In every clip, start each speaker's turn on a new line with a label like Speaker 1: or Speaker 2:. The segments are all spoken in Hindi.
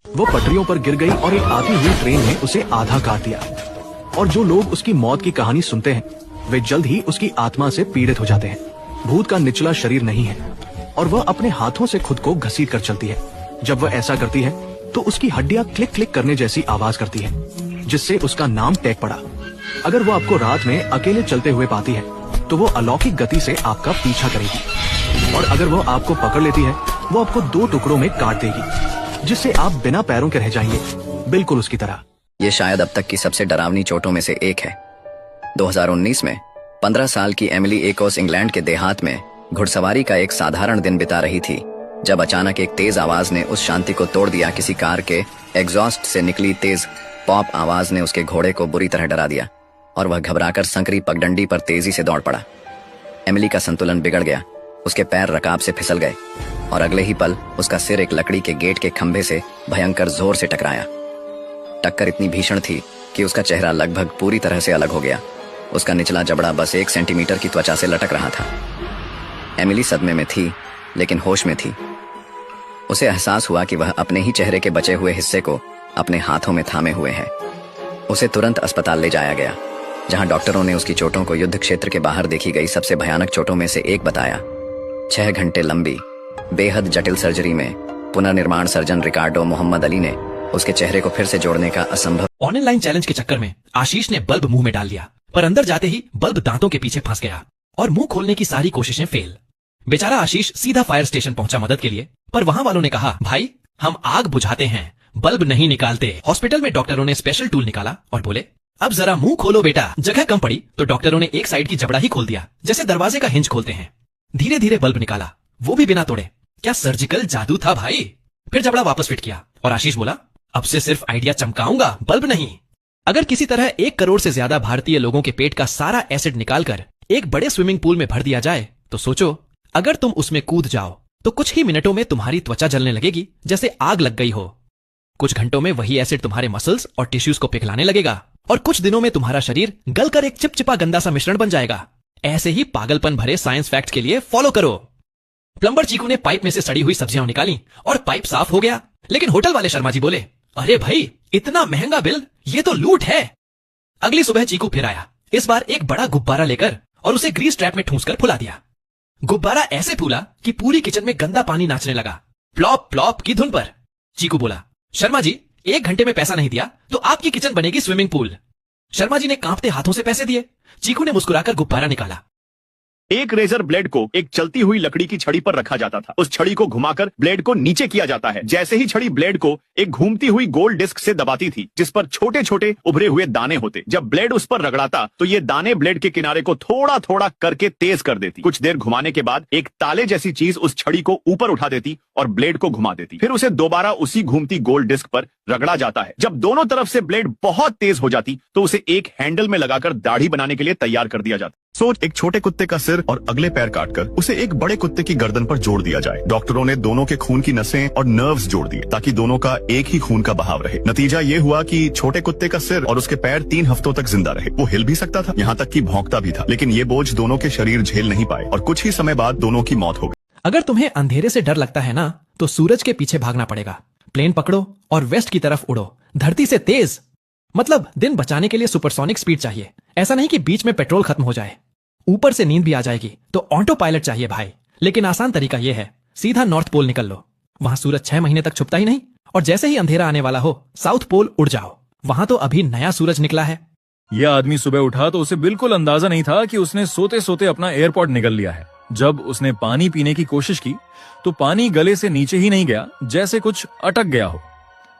Speaker 1: वो पटरियों पर गिर गई और एक आती हुई ट्रेन ने उसे आधा काट दिया। और जो लोग उसकी मौत की कहानी सुनते हैं वे जल्द ही उसकी आत्मा से पीड़ित हो जाते हैं। भूत का निचला शरीर नहीं है और वह अपने हाथों से खुद को घसीट कर चलती है। जब वह ऐसा करती है तो उसकी हड्डियां क्लिक क्लिक करने जैसी आवाज करती है, जिससे उसका नाम टैग पड़ा। अगर वो आपको रात में अकेले चलते हुए पाती है तो वो अलौकिक गति से आपका पीछा करेगी, और अगर वो आपको पकड़ लेती है वो आपको 2 टुकड़ों में काट देगी, जिससे आप बिना पैरों के रह जाएंगे, बिल्कुल उसकी तरह।
Speaker 2: ये शायद अब तक की सबसे डरावनी चोटों में से एक है। 2019 में 15 साल की एमिली एकोस इंग्लैंड के देहात में घुड़सवारी का एक साधारण दिन बिता रही थी, जब अचानक एक तेज आवाज ने उस शांति को तोड़ दिया। किसी कार के एग्जॉस्ट से निकली तेज पॉप आवाज ने उसके घोड़े को बुरी तरह डरा दिया और वह घबराकर संकरी पगडंडी पर तेजी से दौड़ पड़ा। एमिली का संतुलन बिगड़ गया, उसके पैर रकाब से फिसल गए और अगले ही पल उसका सिर एक लकड़ी के गेट के खंभे से भयंकर जोर से टकराया। टक्कर इतनी भीषण थी कि उसका चेहरा लगभग पूरी तरह से अलग हो गया। उसका निचला जबड़ा बस 1 सेंटीमीटर की त्वचा से लटक रहा था। एमिली सदमे में थी लेकिन होश में थी। उसे एहसास हुआ कि वह अपने ही चेहरे के बचे हुए हिस्से को अपने हाथों में थामे हुए है। उसे तुरंत अस्पताल ले जाया गया, जहां डॉक्टरों ने उसकी चोटों को युद्ध क्षेत्र के बाहर देखी गई सबसे भयानक चोटों में से एक बताया। 6 घंटे लंबी बेहद जटिल सर्जरी में पुनर्निर्माण सर्जन रिकार्डो मोहम्मद अली ने उसके चेहरे को फिर से जोड़ने का असंभव।
Speaker 3: ऑनलाइन चैलेंज के चक्कर में आशीष ने बल्ब मुंह में डाल लिया, पर अंदर जाते ही बल्ब दांतों के पीछे फंस गया और मुंह खोलने की सारी कोशिशें फेल। बेचारा आशीष सीधा फायर स्टेशन पहुंचा मदद के लिए, पर वहां वालों ने कहा, भाई हम आग बुझाते हैं, बल्ब नहीं निकालते। हॉस्पिटल में डॉक्टरों ने स्पेशल टूल निकाला और बोले, अब जरा मुंह खोलो बेटा। जगह कम पड़ी तो डॉक्टरों ने एक साइड की जबड़ा ही खोल दिया, जैसे दरवाजे का हिंज खोलते हैं। धीरे धीरे बल्ब निकाला, वो भी बिना तोड़े। क्या सर्जिकल जादू था भाई। फिर जबड़ा वापस फिट किया और आशीष बोला, अब से सिर्फ आइडिया चमकाऊंगा, बल्ब नहीं। अगर किसी तरह 1 करोड़ से ज्यादा भारतीय लोगों के पेट का सारा एसिड निकालकर एक बड़े स्विमिंग पूल में भर दिया जाए तो सोचो, अगर तुम उसमें कूद जाओ तो कुछ ही मिनटों में तुम्हारी त्वचा जलने लगेगी जैसे आग लग गई हो। कुछ घंटों में वही एसिड तुम्हारे मसल्स और टिश्यूज को पिघलाने लगेगा और कुछ दिनों में तुम्हारा शरीर गलकर एक चिपचिपा गंदा सा मिश्रण बन जाएगा। ऐसे ही पागलपन भरे साइंस फैक्ट्स के लिए फॉलो करो। प्लम्बर चीकू ने पाइप में से सड़ी हुई सब्जियां निकाली और पाइप साफ हो गया, लेकिन होटल वाले शर्मा जी बोले, अरे भाई इतना महंगा बिल, ये तो लूट है। अगली सुबह चीकू फिर आया, इस बार एक बड़ा गुब्बारा लेकर, और उसे ग्रीस ट्रैप में ठूंसकर फुला दिया। गुब्बारा ऐसे फूला कि पूरी किचन में गंदा पानी नाचने लगा, प्लॉप प्लॉप की धुन पर। चीकू बोला, शर्मा जी 1 घंटे में पैसा नहीं दिया तो आपकी किचन बनेगी स्विमिंग पूल। शर्मा जी ने कांपते हाथों से पैसे दिए। चीकू ने मुस्कुराकर गुब्बारा निकाला।
Speaker 4: एक रेजर ब्लेड को एक चलती हुई लकड़ी की छड़ी पर रखा जाता था। उस छड़ी को घुमाकर ब्लेड को नीचे किया जाता है। जैसे ही छड़ी ब्लेड को एक घूमती हुई गोल डिस्क से दबाती थी, जिस पर छोटे छोटे उभरे हुए दाने होते। जब ब्लेड उस पर रगड़ाता तो ये दाने ब्लेड के किनारे को थोड़ा थोड़ा करके तेज कर देती। कुछ देर घुमाने के बाद एक ताले जैसी चीज उस छड़ी को ऊपर उठा देती और ब्लेड को घुमा देती। फिर उसे दोबारा उसी घूमती गोल डिस्क पर रगड़ा जाता है। जब दोनों तरफ से ब्लेड बहुत तेज हो जाती तो उसे एक हैंडल में लगाकर दाढ़ी बनाने के लिए तैयार कर दिया जाता।
Speaker 5: सोच, एक छोटे कुत्ते का सिर और अगले पैर काटकर उसे एक बड़े कुत्ते की गर्दन पर जोड़ दिया जाए। डॉक्टरों ने दोनों के खून की नसें और नर्व्स जोड़ दिए ताकि दोनों का एक ही खून का बहाव रहे। नतीजा ये हुआ कि छोटे कुत्ते का सिर और उसके पैर 3 हफ्तों तक जिंदा रहे। वो हिल भी सकता था, यहाँ तक कि भौंकता भी था, लेकिन ये बोझ दोनों के शरीर झेल नहीं पाए और कुछ ही समय बाद दोनों की मौत हो गई।
Speaker 3: अगर तुम्हें अंधेरे से डर लगता है ना, तो सूरज के पीछे भागना पड़ेगा। प्लेन पकड़ो और वेस्ट की तरफ उड़ो, धरती से तेज। मतलब दिन बचाने के लिए सुपरसोनिक स्पीड चाहिए। ऐसा नहीं कि बीच में पेट्रोल खत्म हो जाए। ऊपर से नींद भी आ जाएगी तो ऑटो पायलट चाहिए भाई। लेकिन आसान तरीका यह है, सीधा नॉर्थ पोल निकल लो। वहां सूरज 6 महीने तक छुपता ही नहीं, और जैसे ही अंधेरा आने वाला हो साउथ पोल उड़ जाओ। वहां तो अभी नया सूरज निकला है।
Speaker 6: यह आदमी सुबह उठा तो उसे बिल्कुल अंदाजा नहीं था कि उसने सोते सोते अपना एयरपॉड निगल लिया है। जब उसने पानी पीने की कोशिश की तो पानी गले से नीचे ही नहीं गया, जैसे कुछ अटक गया हो।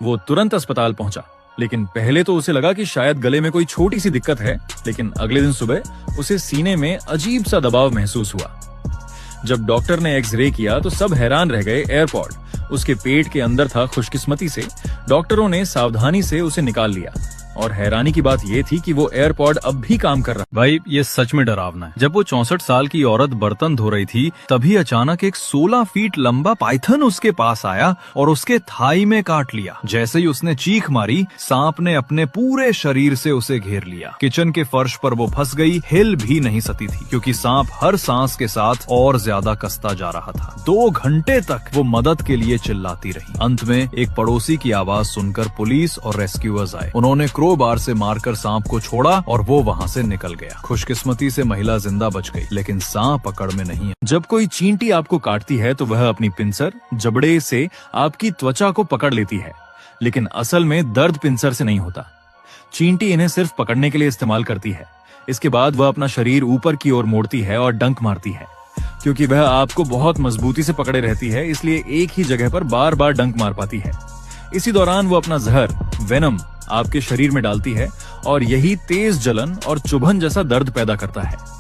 Speaker 6: वो तुरंत अस्पताल पहुंचा, लेकिन पहले तो उसे लगा कि शायद गले में कोई छोटी सी दिक्कत है, लेकिन अगले दिन सुबह उसे सीने में अजीब सा दबाव महसूस हुआ। जब डॉक्टर ने एक्सरे किया तो सब हैरान रह गए। एयरपॉड उसके पेट के अंदर था। खुशकिस्मती से डॉक्टरों ने सावधानी से उसे निकाल लिया। और हैरानी की बात ये थी कि वो एयरपॉड अब भी काम कर रहा। भाई ये सच में डरावना है। जब वो 64 साल की औरत बर्तन धो रही थी तभी अचानक एक 16 फीट लंबा पाइथन उसके पास आया और उसके थाई में काट लिया। जैसे ही उसने चीख मारी, सांप ने अपने पूरे शरीर से उसे घेर लिया। किचन के फर्श पर वो फंस गई, हिल भी नहीं सकती थी क्योंकि सांप हर सांस के साथ और ज्यादा कसता जा रहा था। 2 घंटे तक वो मदद के लिए चिल्लाती रही। अंत में एक पड़ोसी की आवाज सुनकर पुलिस और रेस्क्यूअर्स आए। उन्होंने क्रोबार से मारकर सांप को छोड़ा और वो वहाँ से निकल गया। खुशकिस्मती से महिला जिंदा बच गई, लेकिन सांप पकड़ में नहीं है। जब कोई चींटी आपको काटती है तो वह अपनी पिंसर जबड़े से आपकी त्वचा को पकड़ लेती है, लेकिन असल में दर्द पिंसर से नहीं होता। चींटी इन्हें सिर्फ पकड़ने के लिए इस्तेमाल करती है। इसके बाद वह अपना शरीर ऊपर की ओर मोड़ती है और डंक मारती है। क्योंकि वह आपको बहुत मजबूती से पकड़े रहती है, इसलिए एक ही जगह पर बार बार डंक मार पाती है। इसी दौरान वो अपना जहर वेनम आपके शरीर में डालती है और यही तेज जलन और चुभन जैसा दर्द पैदा करता है।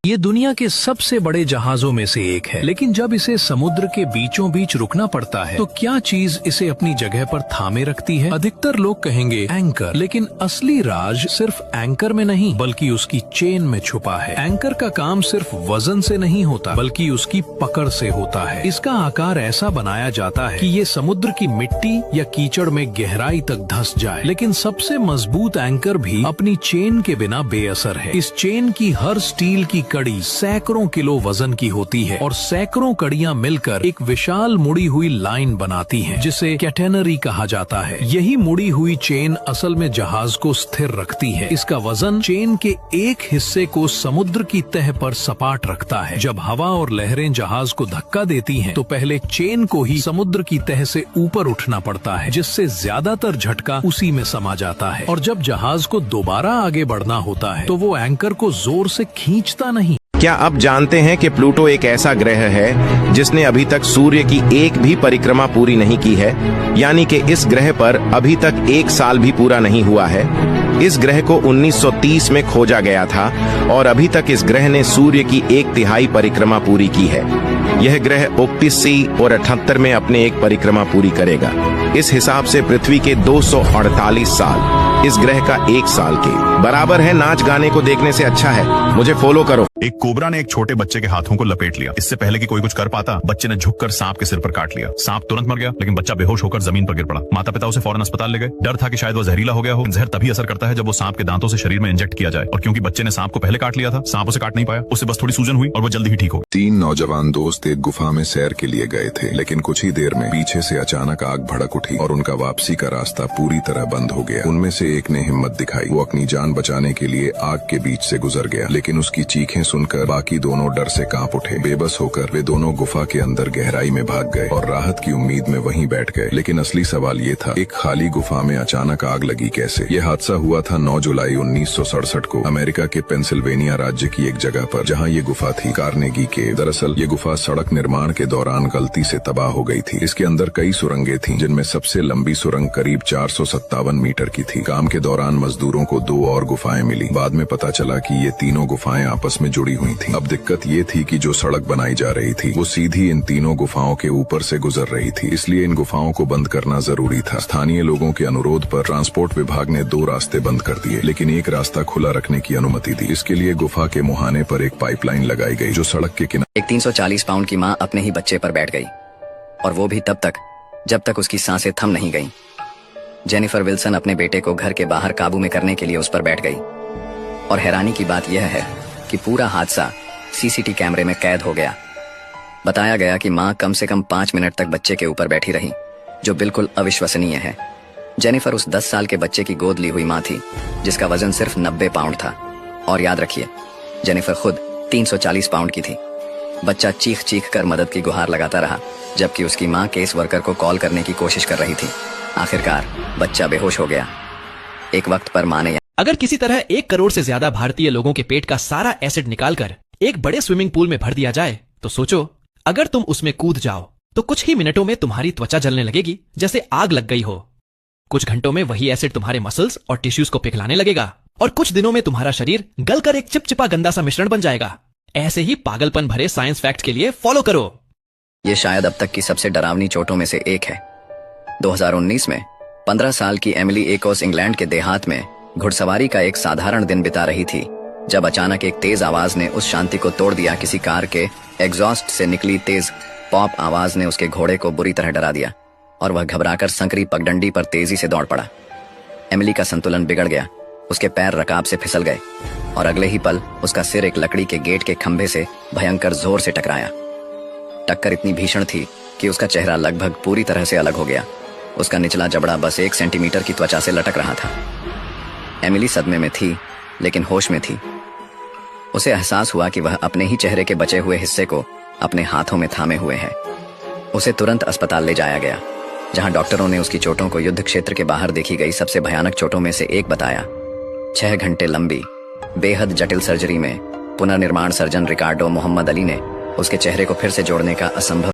Speaker 7: ये दुनिया के सबसे बड़े जहाजों में से एक है, लेकिन जब इसे समुद्र के बीचों बीच रुकना पड़ता है तो क्या चीज इसे अपनी जगह पर थामे रखती है? अधिकतर लोग कहेंगे एंकर, लेकिन असली राज सिर्फ एंकर में नहीं बल्कि उसकी चेन में छुपा है। एंकर का काम सिर्फ वजन से नहीं होता बल्कि उसकी पकड़ से होता है। इसका आकार ऐसा बनाया जाता है कि ये समुद्र की मिट्टी या कीचड़ में गहराई तक धंस जाए। लेकिन सबसे मजबूत एंकर भी अपनी चेन के बिना बेअसर है। इस चेन की हर स्टील की कड़ी सैकड़ों किलो वजन की होती है और सैकड़ों कड़ियां मिलकर एक विशाल मुड़ी हुई लाइन बनाती हैं, जिसे कैटेनरी कहा जाता है। यही मुड़ी हुई चेन असल में जहाज को स्थिर रखती है। इसका वजन चेन के एक हिस्से को समुद्र की तह पर सपाट रखता है। जब हवा और लहरें जहाज को धक्का देती हैं, तो पहले चेन को ही समुद्र की तह से ऊपर उठना पड़ता है, जिससे ज्यादातर झटका उसी में समा जाता है। और जब जहाज को दोबारा आगे बढ़ना होता है तो वो एंकर को जोर से खींचता नहीं।
Speaker 8: क्या आप जानते हैं कि प्लूटो एक ऐसा ग्रह है जिसने अभी तक सूर्य की एक भी परिक्रमा पूरी नहीं की है? यानी कि इस ग्रह पर अभी तक 1 साल भी पूरा नहीं हुआ है। इस ग्रह को 1930 में खोजा गया था और अभी तक इस ग्रह ने सूर्य की 1/3 परिक्रमा पूरी की है। यह ग्रह 29 और 78 में अपने एक परिक्रमा पूरी करेगा। इस हिसाब से पृथ्वी के 248 साल इस ग्रह का 1 साल के बराबर है। नाच गाने को देखने से अच्छा है। मुझे फॉलो करो।
Speaker 5: एक कोबरा ने एक छोटे बच्चे के हाथों को लपेट लिया। इससे पहले कि कोई कुछ कर पाता, बच्चे ने झुककर सांप के सिर पर काट लिया। सांप तुरंत मर गया, लेकिन बच्चा बेहोश होकर जमीन पर गिर पड़ा। माता पिता उसे फौरन अस्पताल ले गए। डर था कि शायद वह जहरीला हो गया हो। जहर तभी असर करता है जब वो सांप के दांतों से शरीर में इंजेक्ट किया जाए, और क्योंकि बच्चे ने सांप को पहले काट लिया था, सांप उसे काट नहीं पाया। उसे बस थोड़ी सूजन हुई और वो जल्दी ही ठीक हो गया।
Speaker 9: 3 नौजवान दोस्त एक गुफा में सैर के लिए गए थे, लेकिन कुछ ही देर में पीछे से अचानक आग भड़क उठी और उनका वापसी का रास्ता पूरी तरह बंद हो गया। उनमें से एक ने हिम्मत दिखाई। वो अपनी जान बचाने के लिए आग के बीच से गुजर गया, लेकिन उसकी चीखें सुनकर बाकी दोनों डर से कांप उठे। बेबस होकर वे दोनों गुफा के अंदर गहराई में भाग गए और राहत की उम्मीद में वहीं बैठ गए। लेकिन असली सवाल ये था, एक खाली गुफा में अचानक आग लगी कैसे? ये हादसा हुआ था 9 जुलाई 1967 को अमेरिका के पेंसिल्वेनिया राज्य की एक जगह पर, जहाँ ये गुफा थी कार्नेगी केव। दरअसल ये गुफा सड़क निर्माण के दौरान गलती से तबाह हो गई थी। इसके अंदर कई सुरंगें थीं, जिनमें सबसे लंबी सुरंग करीब 457 मीटर की थी। काम के दौरान मजदूरों को 2 और गुफाएं मिली। बाद में पता चला कि ये तीनों गुफाएं आपस में जुड़ी हुई थीं। अब दिक्कत ये थी कि जो सड़क बनाई जा रही थी वो सीधी इन तीनों गुफाओं के ऊपर से गुजर रही थी, इसलिए इन गुफाओं को बंद करना जरूरी था। स्थानीय लोगों के अनुरोध पर ट्रांसपोर्ट विभाग ने 2 रास्ते बंद कर दिए, लेकिन एक रास्ता खुला रखने की अनुमति दी। इसके लिए गुफा के मुहाने पर एक पाइपलाइन लगाई गई जो सड़क के किनारे।
Speaker 2: एक 340 पाउंड की माँ अपने ही बच्चे पर बैठ गई, और वो भी तब तक जब तक उसकी सांसें थम नहीं गईं। जेनिफर विल्सन अपने बेटे को घर के बाहर काबू में करने के लिए उस पर बैठ गई, और हैरानी की बात यह है कि पूरा हादसा सीसीटीवी कैमरे में कैद हो गया। बताया गया कि माँ कम से कम 5 मिनट तक बच्चे के ऊपर बैठी रही, जो बिल्कुल अविश्वसनीय है। जेनिफर उस 10 साल के बच्चे की गोद ली हुई माँ थी, जिसका वजन सिर्फ 90 पाउंड था। और याद रखिए, जेनिफर खुद 340 पाउंड की थी। बच्चा चीख चीख कर मदद की गुहार लगाता रहा, जबकि उसकी माँ केस वर्कर को कॉल करने की कोशिश कर रही थी। आखिरकार बच्चा बेहोश हो गया। एक वक्त पर माँ ने
Speaker 3: अगर किसी तरह 1 करोड़ से ज्यादा भारतीय लोगों के पेट का सारा एसिड निकालकर एक बड़े स्विमिंग पूल में भर दिया जाए, तो सोचो अगर तुम उसमें कूद जाओ तो कुछ ही मिनटों में तुम्हारी त्वचा जलने लगेगी जैसे आग लग गई हो। कुछ घंटों में वही एसिड तुम्हारे मसल्स और टिश्यूज को पिघलाने लगेगा, और कुछ दिनों में तुम्हारा शरीर गलकर एक चिपचिपा गंदा सा मिश्रण बन जाएगा। ऐसे ही पागलपन भरे साइंस फैक्ट के लिए फॉलो करो।
Speaker 2: ये शायद अब तक की सबसे डरावनी चोटों में से एक है। 2019 में 15 साल की एमिली एकॉस इंग्लैंड के देहात में घुड़सवारी का एक साधारण दिन बिता रही थी जब अचानक एक तेज आवाज ने उस शांति को तोड़ दिया। किसी कार के एग्जॉस्ट से निकली तेज पॉप आवाज ने उसके घोड़े को बुरी तरह डरा दिया और वह घबराकर संकरी पगडंडी पर तेजी से दौड़ पड़ा। एमिली का संतुलन बिगड़ गया, उसके पैर रकाब से फिसल गए और अगले ही पल उसका सिर एक लकड़ी के गेट के खंभे से भयंकर जोर से टकराया। टक्कर इतनी भीषण थी कि उसका चेहरा लगभग पूरी तरह से अलग हो गया। उसका निचला जबड़ा बस 1 सेंटीमीटर की त्वचा से लटक रहा था। एमिली सदमे में थी लेकिन होश में थी। उसे एहसास हुआ कि वह अपने ही चेहरे के बचे हुए हिस्से को अपने हाथों में थामे हुए है। उसे तुरंत अस्पताल ले जाया गया, जहां डॉक्टरों ने उसकी चोटों को युद्ध क्षेत्र के बाहर देखी गई सबसे भयानक चोटों में से एक बताया। 6 घंटे लंबी बेहद जटिल सर्जरी में पुनर्निर्माण सर्जन रिकार्डो मोहम्मद अली ने उसके चेहरे को फिर से जोड़ने का असंभव